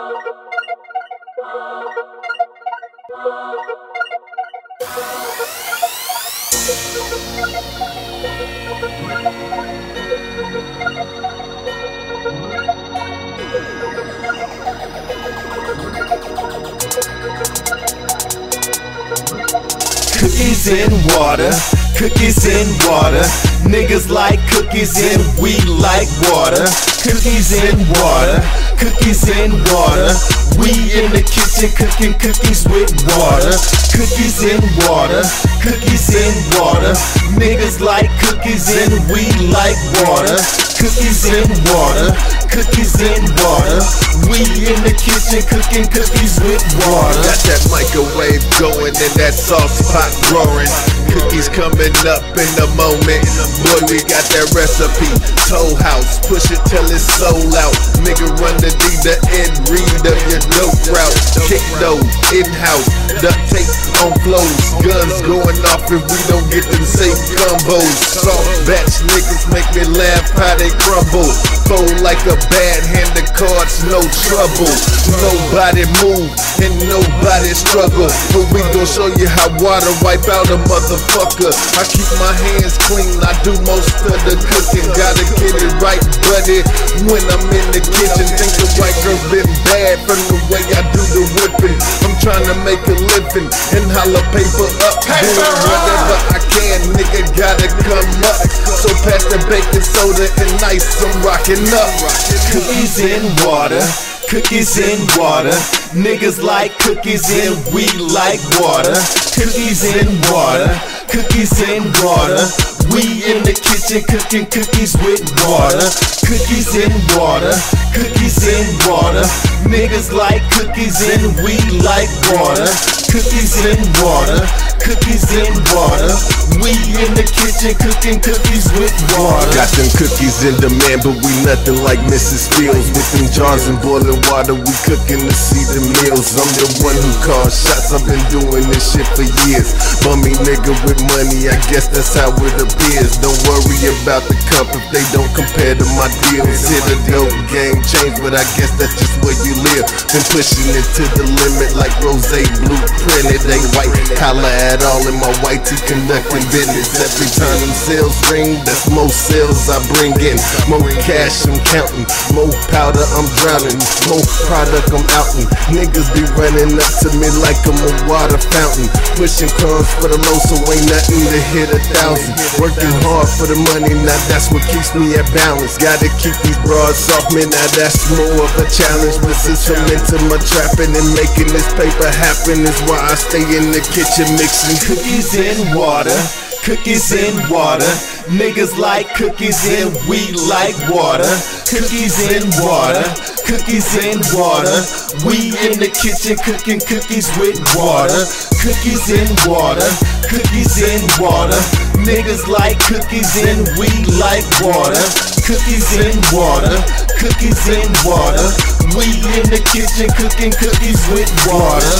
Cookies and water, cookies and water. Niggas like cookies and we like water. Cookies and water, cookies and water. We in the kitchen cooking cookies with water. Cookies and water, cookies and water. Niggas like cookies and we like water. Cookies and water, cookies and water. We in the kitchen cooking cookies with water. Got that microwave going and that sauce pot roaring. Cookies coming up in a moment. Boy, we got that recipe. Toll House, push it till it's sold out. Nigga run the D, the end read of your dope route. Kick dough, in-house, duct tape on clothes. Guns going off if we don't get them safe combos. Soft batch niggas make me laugh how they crumble. Fold like a bad hand of cards, no trouble. Nobody move and nobody struggle. But we gon' show you how water wipe out a motherfucker. I keep my hands clean, I do most of the cooking. Gotta get it right, buddy, when I'm in the kitchen. Think the white girl been bad from the way I do the whipping. I'm trying to make a living and holla paper up. Doing whatever I can, nigga gotta come up. So pass the baking soda and ice, I'm rocking up. Cookies and water, cookies and water. Niggas like cookies and we like water. Cookies and water, cookies and water. We in the kitchen cooking cookies with water. Cookies and water, cookies and water. Niggas like cookies and we like water. Cookies and water, cookies and water. We in the kitchen cooking cookies with water. Got them cookies in demand, but we nothing like Mrs. Fields. With them jars and boiling water, we cooking to see the meals. I'm the one who calls shots, I've been doing this shit for years. Bummy nigga with money, I guess that's how it appears. Don't worry about the cup if they don't compare to my deals. Hit a dope game change, but I guess that's just where you live. Been pushing it to the limit like Rose Blueprint. It ain't white collar at all in my white tee conducting business. Every time them sales ring, that's more sales I bring in. More cash I'm counting, more powder I'm drowning, more product I'm outing. Niggas be running up to me like I'm a water fountain. Pushing crumbs for the low, so ain't nothing to hit 1,000. Working hard for the money, now that's what keeps me at balance. Gotta keep these broads off me, now that's more of a challenge. But since I'm into my trapping and making this paper happen, is why I stay in the kitchen mixing cookies and water. Cookies and water. Niggas like cookies and we like water. Cookies and water, cookies and water. We in the kitchen cooking cookies with water. Cookies and water, cookies and water. Niggas like cookies and we like water. Cookies and water, cookies and water. We in the kitchen cooking cookies with water.